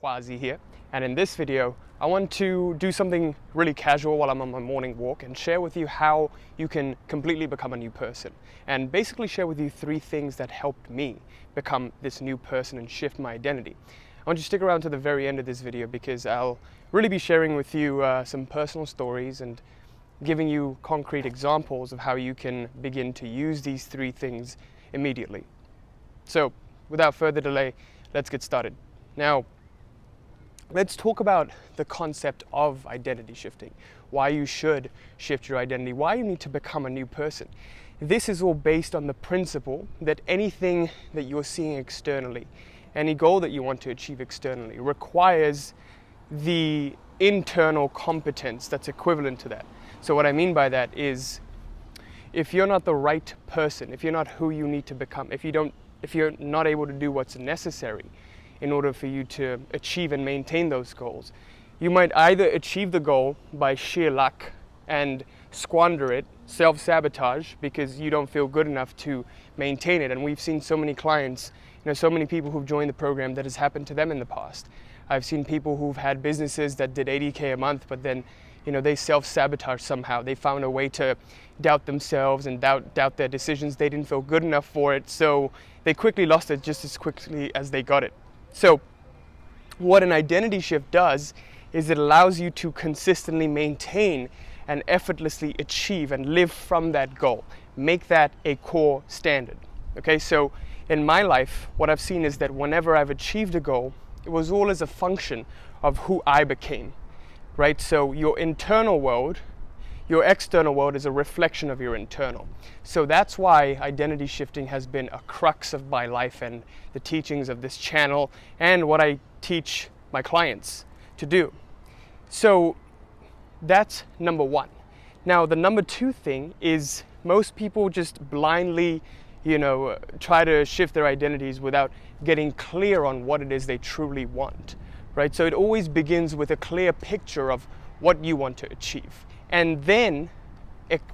Quasi here, and in this video I want to do something really casual while I'm on my morning walk and share with you how you can completely become a new person, and basically share with you 3 things that helped me become this new person and shift my identity. I want you to stick around to the very end of this video because I'll really be sharing with you some personal stories and giving you concrete examples of how you can begin to use these 3 things immediately. So without further delay, let's get started. Now, let's talk about the concept of identity shifting, why you should shift your identity, why you need to become a new person. This is all based on the principle that anything that you're seeing externally, any goal that you want to achieve externally, requires the internal competence that's equivalent to that. So what I mean by that is, if you're not the right person, if you're not who you need to become, if you're not able to do what's necessary in order for you to achieve and maintain those goals, you might either achieve the goal by sheer luck and squander it, self-sabotage, because you don't feel good enough to maintain it. And we've seen so many clients, so many people who've joined the program that has happened to them in the past. I've seen people who've had businesses that did 80K a month, but then they self-sabotage somehow. They found a way to doubt themselves and doubt their decisions. They didn't feel good enough for it, so they quickly lost it just as quickly as they got it. So what an identity shift does is it allows you to consistently maintain and effortlessly achieve and live from that goal. Make that a core standard. Okay, so in my life, what I've seen is that whenever I've achieved a goal, it was all as a function of who I became, right? So your internal world, your external world is a reflection of your internal. So that's why identity shifting has been a crux of my life and the teachings of this channel and what I teach my clients to do. So that's number 1. Now, the number 2 thing is most people just blindly, try to shift their identities without getting clear on what it is they truly want, right? So it always begins with a clear picture of what you want to achieve. And then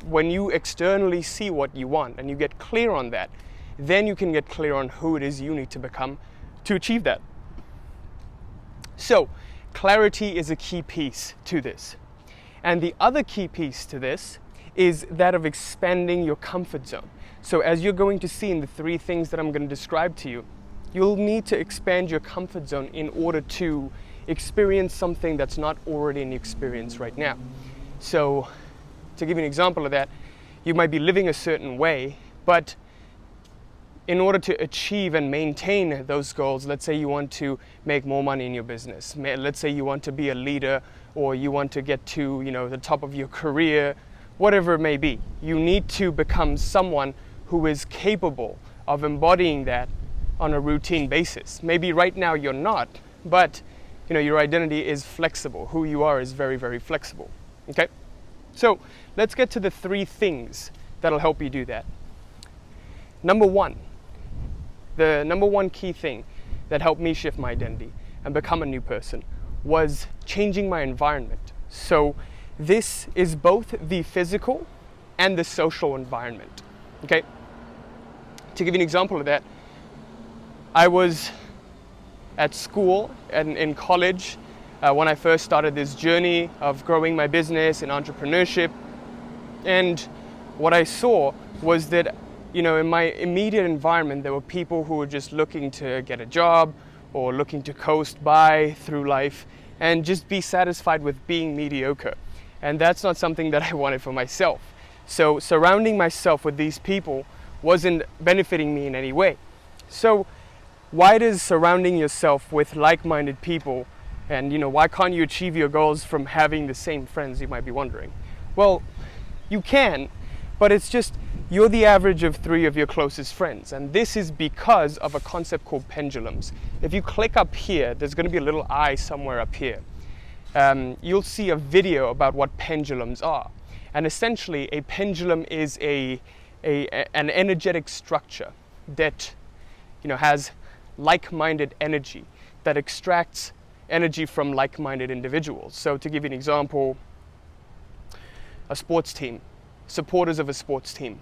when you externally see what you want and you get clear on that, then you can get clear on who it is you need to become to achieve that. So clarity is a key piece to this. And the other key piece to this is that of expanding your comfort zone. So as you're going to see in the 3 things that I'm going to describe to you, you'll need to expand your comfort zone in order to experience something that's not already in your experience right now. So to give you an example of that, you might be living a certain way, but in order to achieve and maintain those goals, let's say you want to make more money in your business, let's say you want to be a leader, or you want to get to the top of your career, whatever it may be, you need to become someone who is capable of embodying that on a routine basis. Maybe right now you're not, but your identity is flexible. Who you are is very, very flexible. Okay? So let's get to the 3 things that'll help you do that. Number 1, the number 1 key thing that helped me shift my identity and become a new person was changing my environment. So this is both the physical and the social environment. Okay? To give you an example of that, I was at school and in college when I first started this journey of growing my business and entrepreneurship. And what I saw was that, in my immediate environment, there were people who were just looking to get a job or looking to coast by through life and just be satisfied with being mediocre. And that's not something that I wanted for myself. So surrounding myself with these people wasn't benefiting me in any way. So why does surrounding yourself with like-minded people, and why can't you achieve your goals from having the same friends, you might be wondering? Well, you can, but it's just you're the average of 3 of your closest friends, and this is because of a concept called pendulums. If you click up here, there's going to be a little eye somewhere up here. You'll see a video about what pendulums are, and essentially a pendulum is an energetic structure that has like-minded energy, that extracts energy from like-minded individuals. So to give you an example, a sports team, supporters of a sports team,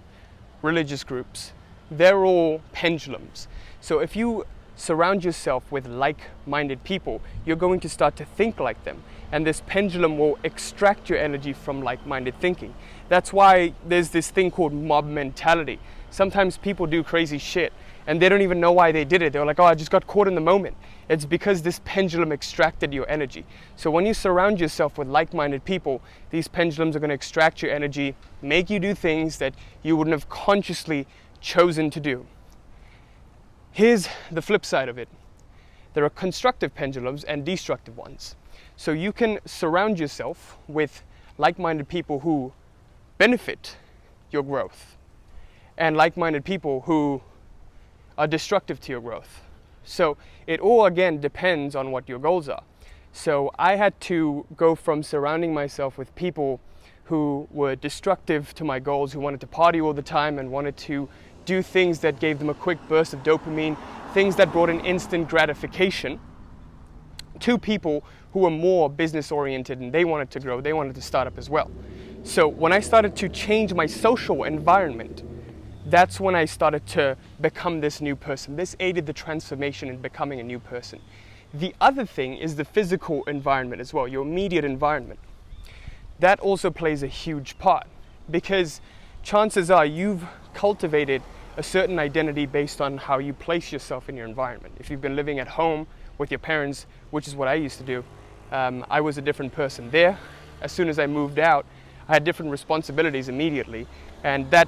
religious groups, they're all pendulums. So if you surround yourself with like-minded people, you're going to start to think like them. And this pendulum will extract your energy from like-minded thinking. That's why there's this thing called mob mentality. Sometimes people do crazy shit and they don't even know why they did it. They're like, oh, I just got caught in the moment. It's because this pendulum extracted your energy. So when you surround yourself with like-minded people, these pendulums are going to extract your energy, make you do things that you wouldn't have consciously chosen to do. Here's the flip side of it. There are constructive pendulums and destructive ones. So you can surround yourself with like-minded people who benefit your growth and like-minded people who are destructive to your growth. So it all again depends on what your goals are. So I had to go from surrounding myself with people who were destructive to my goals, who wanted to party all the time and wanted to do things that gave them a quick burst of dopamine, things that brought an instant gratification, to people who were more business oriented and they wanted to grow, they wanted to start up as well. So when I started to change my social environment, that's when I started to become this new person. This aided the transformation in becoming a new person. The other thing is the physical environment as well, your immediate environment. That also plays a huge part because chances are you've cultivated a certain identity based on how you place yourself in your environment. If you've been living at home with your parents, which is what I used to do, I was a different person there. As soon as I moved out, I had different responsibilities immediately, and that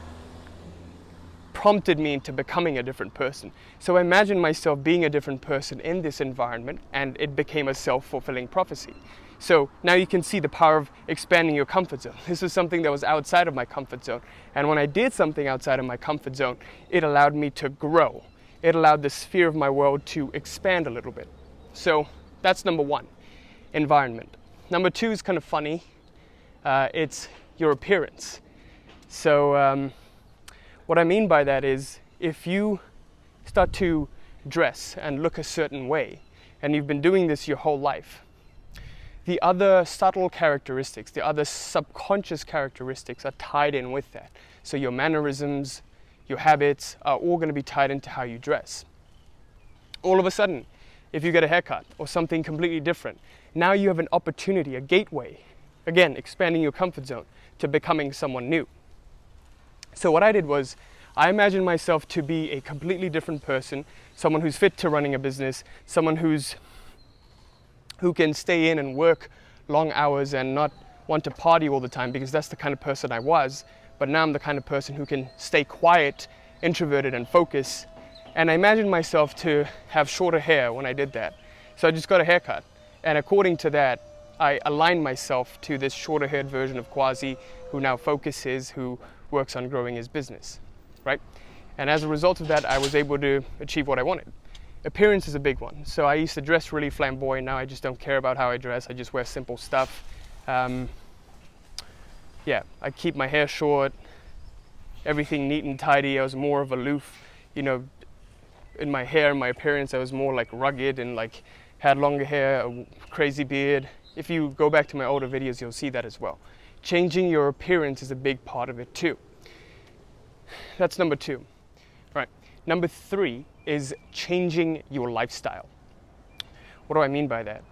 prompted me into becoming a different person. So I imagined myself being a different person in this environment, and it became a self-fulfilling prophecy. So now you can see the power of expanding your comfort zone. This is something that was outside of my comfort zone. And when I did something outside of my comfort zone, it allowed me to grow. It allowed the sphere of my world to expand a little bit. So that's number one, environment. Number two is kind of funny. It's your appearance. So what I mean by that is if you start to dress and look a certain way, and you've been doing this your whole life, the other subtle characteristics, the other subconscious characteristics are tied in with that. So your mannerisms, your habits are all going to be tied into how you dress. All of a sudden, if you get a haircut or something completely different, now you have an opportunity, a gateway, again, expanding your comfort zone to becoming someone new. So what I did was I imagined myself to be a completely different person, someone who's fit to running a business, someone who can stay in and work long hours and not want to party all the time, because that's the kind of person I was. But now I'm the kind of person who can stay quiet, introverted, and focus. And I imagined myself to have shorter hair when I did that. So I just got a haircut. And according to that, I aligned myself to this shorter haired version of Quasi, who now focuses, who works on growing his business, right? And as a result of that, I was able to achieve what I wanted. Appearance is a big one. So I used to dress really flamboyant. Now I just don't care about how I dress. I just wear simple stuff. Yeah, I keep my hair short, everything neat and tidy. I was more of aloof, you know, in my hair, my appearance, I was more like rugged and like had longer hair, a crazy beard. If you go back to my older videos, you'll see that as well. Changing your appearance is a big part of it too. That's number two. Right. Number three is changing your lifestyle. What do I mean by that?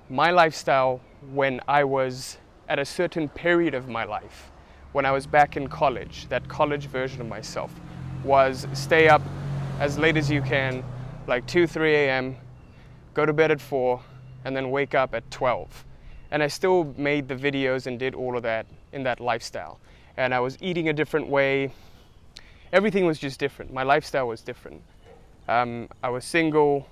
My lifestyle when I was at a certain period of my life, when I was back in college, that college version of myself, was stay up as late as you can, like 2, 3 a.m., go to bed at 4, and then wake up at 12. And I still made the videos and did all of that in that lifestyle. And I was eating a different way. Everything was just different. My lifestyle was different. I was single.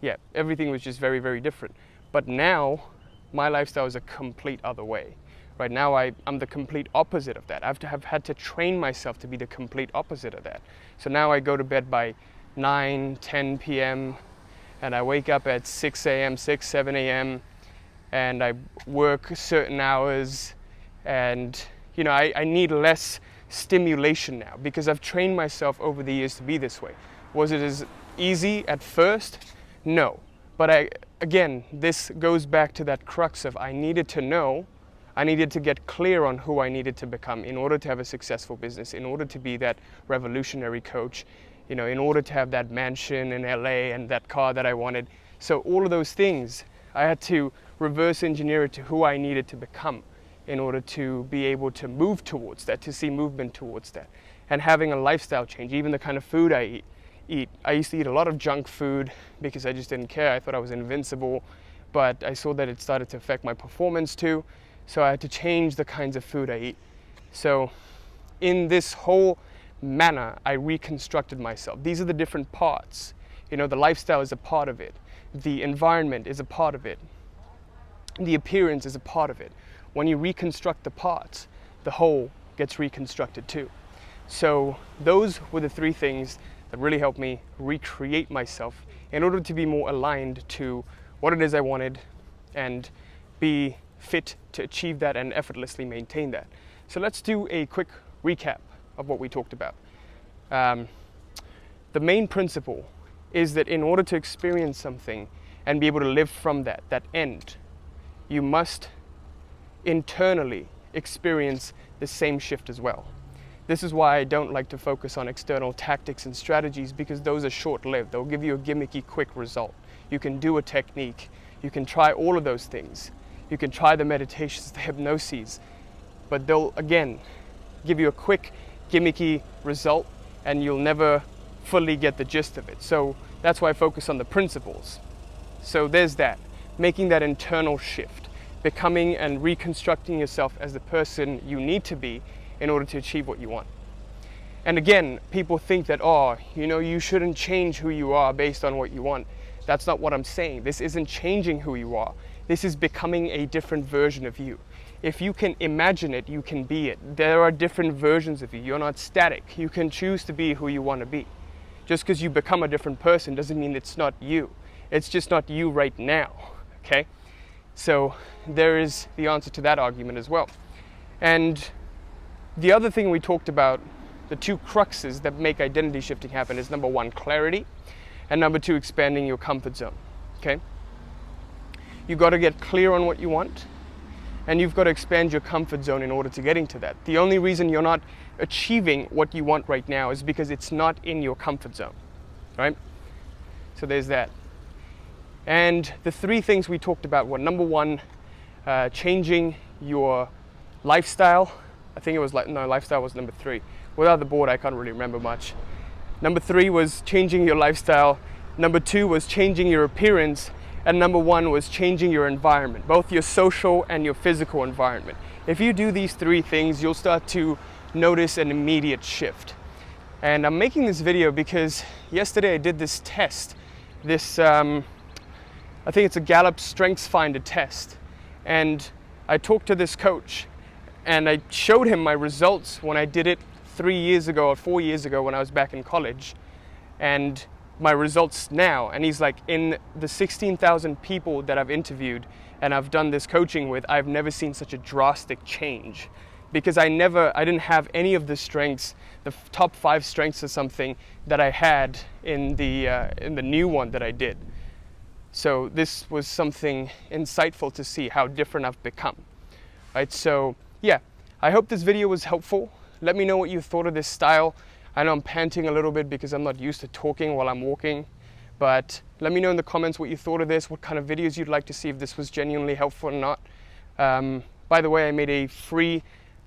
Yeah, everything was just very, very different. But now, my lifestyle is a complete other way. Right now, I'm the complete opposite of that. I've had to train myself to be the complete opposite of that. So now I go to bed by 9, 10 p.m., and I wake up at 6 a.m., 6, 7 a.m., and I work certain hours, and you know, I need less stimulation now because I've trained myself over the years to be this way. Was it as easy at first? No. But again, this goes back to that crux of I needed to know, I needed to get clear on who I needed to become in order to have a successful business, in order to be that revolutionary coach, you know, in order to have that mansion in LA and that car that I wanted. So all of those things, I had to reverse engineer it to who I needed to become in order to be able to move towards that, to see movement towards that. And having a lifestyle change, even the kind of food I eat. I used to eat a lot of junk food because I just didn't care. I thought I was invincible, but I saw that it started to affect my performance too. So I had to change the kinds of food I eat. So in this whole manner, I reconstructed myself. These are the different parts. You know, the lifestyle is a part of it. The environment is a part of it. The appearance is a part of it. When you reconstruct the parts, the whole gets reconstructed too. So those were the three things that really helped me recreate myself in order to be more aligned to what it is I wanted and be fit to achieve that and effortlessly maintain that. So let's do a quick recap of what we talked about. The main principle is that in order to experience something and be able to live from that end, you must internally experience the same shift as well. This is why I don't like to focus on external tactics and strategies, because those are short-lived. They'll give you a gimmicky, quick result. You can do a technique. You can try all of those things. You can try the meditations, the hypnoses, but they'll, again, give you a quick, gimmicky result, and you'll never fully get the gist of it. So that's why I focus on the principles. So there's that, making that internal shift, becoming and reconstructing yourself as the person you need to be in order to achieve what you want. And again, people think that, oh, you know, you shouldn't change who you are based on what you want. That's not what I'm saying. This isn't changing who you are. This is becoming a different version of you. If you can imagine it, you can be it. There are different versions of you. You're not static. You can choose to be who you want to be. Just because you become a different person doesn't mean it's not you. It's just not you right now, okay? So there is the answer to that argument as well. And the other thing we talked about, the two cruxes that make identity shifting happen, is number one, clarity, and number two, expanding your comfort zone, okay? You've got to get clear on what you want, and you've got to expand your comfort zone in order to getting to that. The only reason you're not achieving what you want right now is because it's not in your comfort zone, right? So there's that. And the three things we talked about were, number one, changing your lifestyle. I think it was lifestyle was number three. Without the board, I can't really remember much. Number three was changing your lifestyle. Number two was changing your appearance. And number one was changing your environment, both your social and your physical environment. If you do these three things, you'll start to notice an immediate shift. And I'm making this video because yesterday I did this test, I think it's a Gallup Strengths Finder test. And I talked to this coach and I showed him my results when I did it 3 years ago or 4 years ago when I was back in college, and my results now. And he's like, in the 16,000 people that I've interviewed and I've done this coaching with, I've never seen such a drastic change, because I didn't have any of the strengths, the top 5 strengths or something that I had in the new one that I did. So this was something insightful to see how different I've become, right? So yeah, I hope this video was helpful. Let me know what you thought of this style. I know I'm panting a little bit because I'm not used to talking while I'm walking, but let me know in the comments what you thought of this, what kind of videos you'd like to see, if this was genuinely helpful or not. By the way, I made a free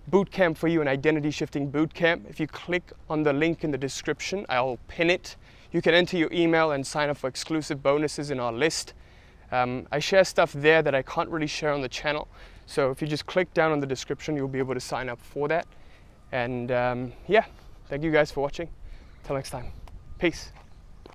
bootcamp for you, an identity shifting bootcamp. If you click on the link in the description, I'll pin it. You can enter your email and sign up for exclusive bonuses in our list. I share stuff there that I can't really share on the channel. So if you just click down on the description, you'll be able to sign up for that. And yeah, thank you guys for watching. Till next time. Peace.